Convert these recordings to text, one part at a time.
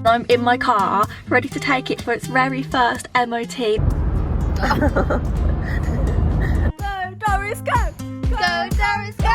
I'm in my car, ready to take it for its very first MOT. Go, Doris, go! Go, Doris, go!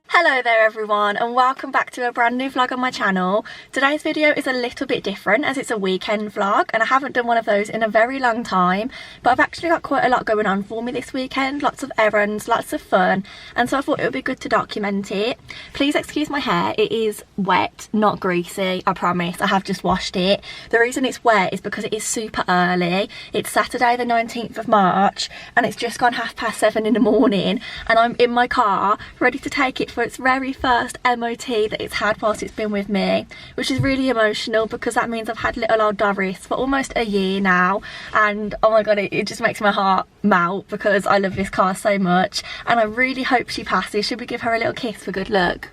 Hello there everyone, and welcome back to a brand new vlog on my channel. Today's video is a little bit different as it's a weekend vlog, and I haven't done one of those in a very long time, but I've actually got quite a lot going on for me this weekend. Lots of errands, lots of fun, and so I thought it would be good to document it. Please excuse my hair, it is wet, not greasy, I promise. I have just washed it. The reason it's wet is because it is super early. It's Saturday the 19th of March and it's just gone 7:30 in the morning, and I'm in my car ready to take it for its very first MOT that it's had whilst it's been with me, which is really emotional because that means I've had little old Doris for almost a year now, and oh my god, it just makes my heart melt because I love this car so much, and I really hope she passes. Should we give her a little kiss for good luck?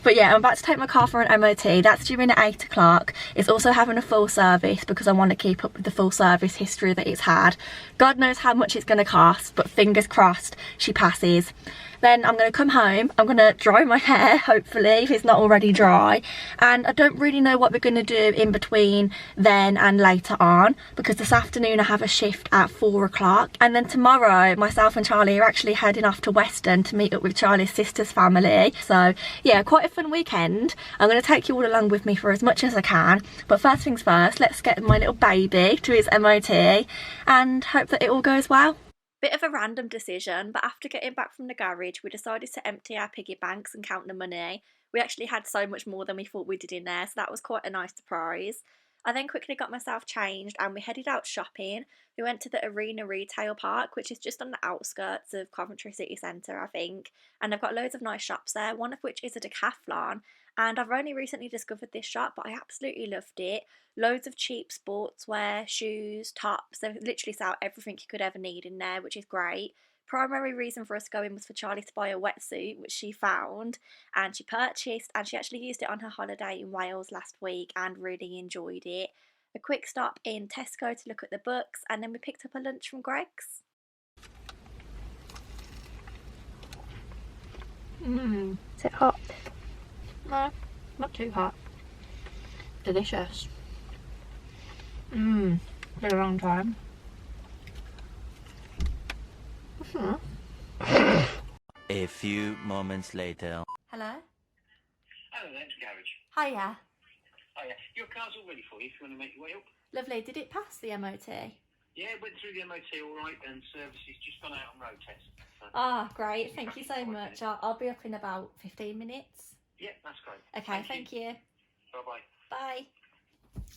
But yeah, I'm about to take my car for an MOT. That's due in at 8 o'clock. It's also having a full service because I want to keep up with the full service history that it's had. God knows how much it's going to cost, but fingers crossed she passes. Then I'm going to come home, I'm going to dry my hair, hopefully, if it's not already dry. And I don't really know what we're going to do in between then and later on, because this afternoon I have a shift at 4 o'clock. And then tomorrow, myself and Charlie are actually heading off to Weston to meet up with Charlie's sister's family. So yeah, quite a fun weekend. I'm going to take you all along with me for as much as I can. But first things first, let's get my little baby to his MOT and hope that it all goes well. Bit of a random decision, but after getting back from the garage, we decided to empty our piggy banks and count the money. We actually had so much more than we thought we did in there, so that was quite a nice surprise. I then quickly got myself changed and we headed out shopping. We went to the Arena Retail Park, which is just on the outskirts of Coventry City Centre, I think. And they've got loads of nice shops there, one of which is a Decathlon. And I've only recently discovered this shop, but I absolutely loved it. Loads of cheap sportswear, shoes, tops. They literally sell everything you could ever need in there, which is great. Primary reason for us going was for Charlie to buy a wetsuit, which she found and she purchased, and she actually used it on her holiday in Wales last week and really enjoyed it. A quick stop in Tesco to look at the books, and then we picked up a lunch from Greg's. Is it hot? No, not too hot. Delicious. Been a long time. A few moments later. Hello? Hello there, it's Garage. Hiya. Hiya. Your car's all ready for you if you want to make your way up. Lovely. Did it pass the MOT? Yeah, it went through the MOT all right, and service has just gone out on road test. So Ah, great. Thank you so much. I'll be up in about 15 minutes. yeah, that's great. Okay, thank you. Bye-bye. Bye.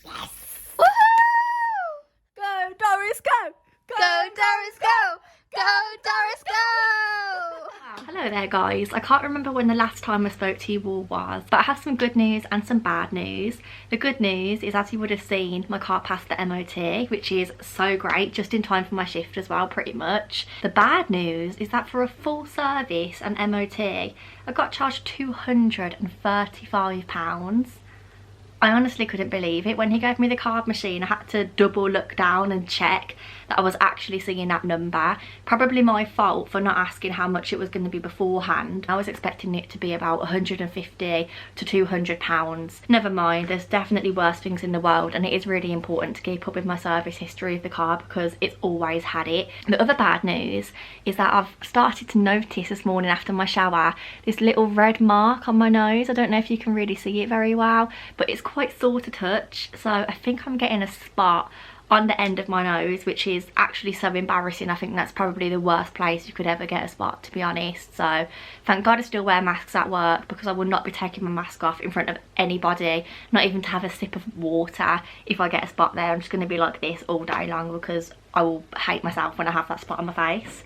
Yes! Woohoo! Go, Doris, go! Go, Doris, go! Go, Doris, go! Hello there guys. I can't remember when the last time I spoke to you all was, but I have some good news and some bad news. The good news is, as you would have seen, my car passed the MOT, which is so great, just in time for my shift as well, pretty much. The bad news is that for a full service and MOT, I got charged £235. I honestly couldn't believe it. When he gave me the card machine, I had to double look down and check that I was actually seeing that number. Probably my fault for not asking how much it was going to be beforehand. I was expecting it to be about £150 to £200. Never mind, there's definitely worse things in the world, and it is really important to keep up with my service history of the car because it's always had it. The other bad news is that I've started to notice this morning after my shower this little red mark on my nose. I don't know if you can really see it very well, but it's quite sore to touch, so I think I'm getting a spot on the end of my nose, which is actually so embarrassing. I think that's probably the worst place you could ever get a spot, to be honest. So thank God I still wear masks at work, because I will not be taking my mask off in front of anybody, not even to have a sip of water. If I get a spot there, I'm just going to be like this all day long because I will hate myself when I have that spot on my face.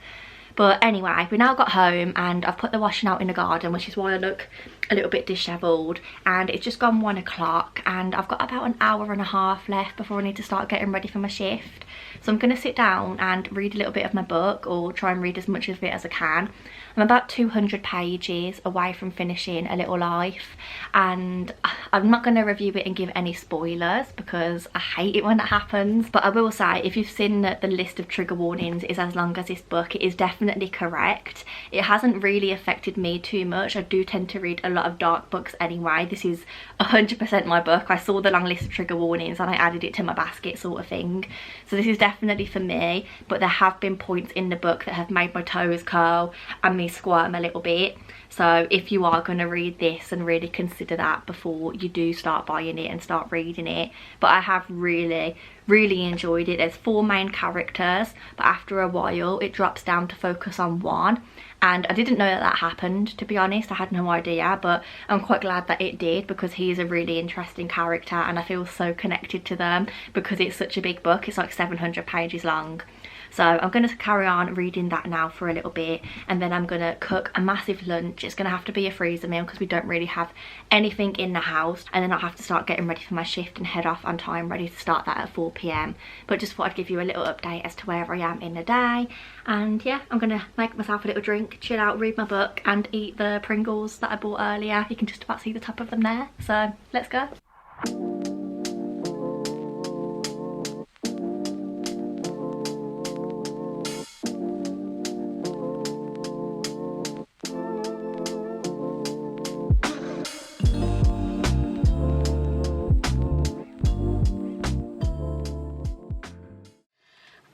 But anyway, we now got home and I've put the washing out in the garden, which is why I look a little bit dishevelled, and it's just gone 1 o'clock and I've got about an hour and a half left before I need to start getting ready for my shift. So I'm going to sit down and read a little bit of my book, or try and read as much of it as I can. I'm about 200 pages away from finishing A Little Life, and I'm not going to review it and give any spoilers because I hate it when that happens. But I will say, if you've seen that the list of trigger warnings is as long as this book, it is definitely correct. It hasn't really affected me too much. I do tend to read a lot of dark books anyway. This is 100% my book. I saw the long list of trigger warnings and I added it to my basket, sort of thing. So this is definitely for me, but there have been points in the book that have made my toes curl and me squirm a little bit. So if you are going to read this, and really consider that before you do start buying it and start reading it. But I have really enjoyed it. There's 4 main characters, but after a while it drops down to focus on one, and I didn't know that that happened, to be honest. I had no idea, but I'm quite glad that it did, because he is a really interesting character and I feel so connected to them because it's such a big book. It's like 700 pages long. So I'm going to carry on reading that now for a little bit, and then I'm going to cook a massive lunch. It's going to have to be a freezer meal because we don't really have anything in the house, and then I'll have to start getting ready for my shift and head off on time, ready to start that at 4 p.m. But just thought I'd give you a little update as to where I am in the day. And yeah, I'm going to make myself a little drink, chill out, read my book and eat the Pringles that I bought earlier. You can just about see the top of them there. So let's go.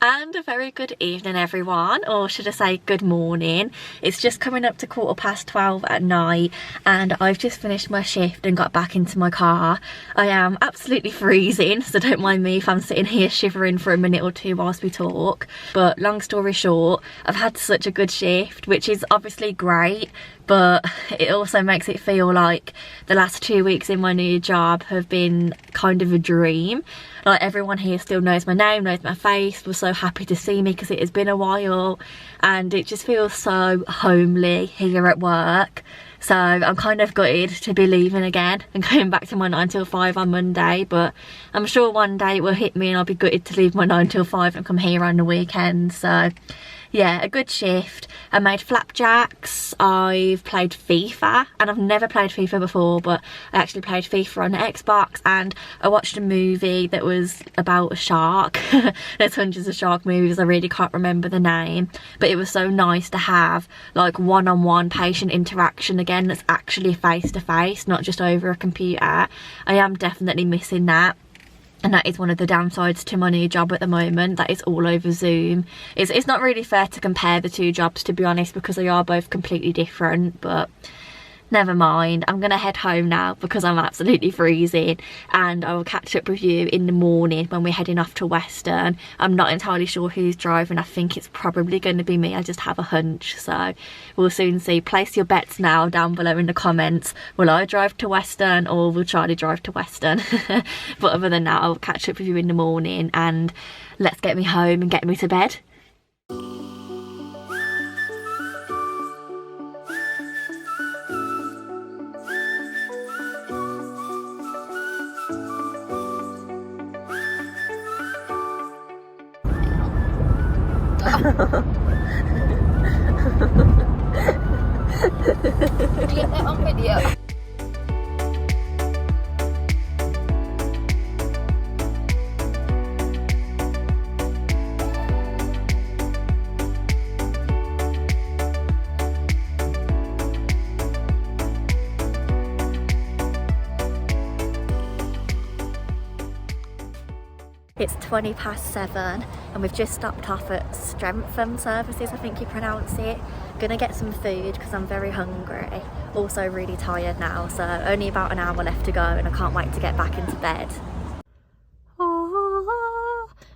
And a very good evening everyone, or should I say good morning. It's just coming up to 12:15 at night and I've just finished my shift and got back into my car. I am absolutely freezing, so don't mind me if I'm sitting here shivering for a minute or two whilst we talk. But long story short, I've had such a good shift, which is obviously great, but it also makes it feel like the last 2 weeks in my new job have been kind of a dream. Like, everyone here still knows my name, knows my face, was so happy to see me because it has been a while, and it just feels so homely here at work. So I'm kind of gutted to be leaving again and going back to my 9 till 5 on Monday, but I'm sure one day it will hit me and I'll be gutted to leave my 9 till 5 and come here on the weekend. So yeah, a good shift. I made flapjacks, I've played FIFA, and I've never played FIFA before, but I actually played FIFA on the Xbox, and I watched a movie that was about a shark. There's hundreds of shark movies, I really can't remember the name, but it was so nice to have like one-on-one patient interaction again that's actually face to face, not just over a computer. I am definitely missing that. And that is one of the downsides to my new job at the moment, that it's all over Zoom. It's not really fair to compare the two jobs, to be honest, because they are both completely different, but never mind. I'm going to head home now because I'm absolutely freezing, and I will catch up with you in the morning when we're heading off to Western. I'm not entirely sure who's driving. I think it's probably going to be me. I just have a hunch, so we'll soon see. Place your bets now down below in the comments. Will I drive to Western or will Charlie drive to Western? But other than that, I'll catch up with you in the morning, and let's get me home and get me to bed. Get that on video. It's 7:20 and we've just stopped off at Strengtham Services, I think you pronounce it. Gonna get some food because I'm very hungry. Also really tired now, so only about an hour left to go and I can't wait to get back into bed.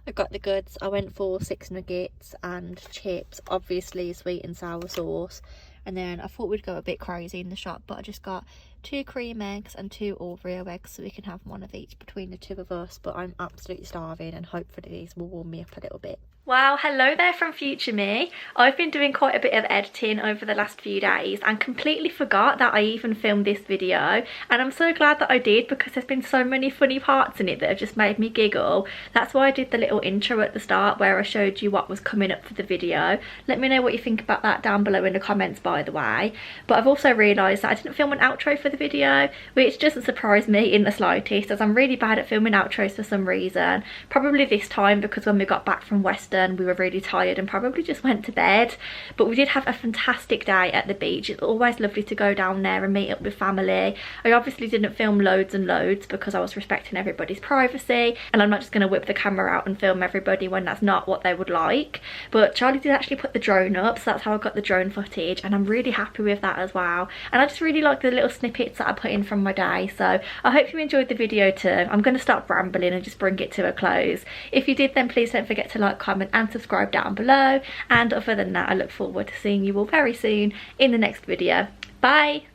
I got the goods. I went for 6 nuggets and chips, obviously sweet and sour sauce. And then I thought we'd go a bit crazy in the shop, but I just got 2 cream eggs and 2 Oreo eggs so we can have one of each between the two of us. But I'm absolutely starving and hopefully these will warm me up a little bit. Well, hello there from future me. I've been doing quite a bit of editing over the last few days and completely forgot that I even filmed this video, and I'm so glad that I did because there's been so many funny parts in it that have just made me giggle. That's why I did the little intro at the start where I showed you what was coming up for the video. Let me know what you think about that down below in the comments, by the way. But I've also realised that I didn't film an outro for the video, which doesn't surprise me in the slightest, as I'm really bad at filming outros for some reason. Probably this time because when we got back from Western we were really tired and probably just went to bed. But we did have a fantastic day at the beach. It's always lovely to go down there and meet up with family. I obviously didn't film loads and loads because I was respecting everybody's privacy, and I'm not just going to whip the camera out and film everybody when that's not what they would like. But Charlie did actually put the drone up, so that's how I got the drone footage, and I'm really happy with that as well. And I just really like the little snippets that I put in from my day, so I hope you enjoyed the video too. I'm going to stop rambling and just bring it to a close. If you did, then please don't forget to like, comment and subscribe down below, and other than that I look forward to seeing you all very soon in the next video. Bye.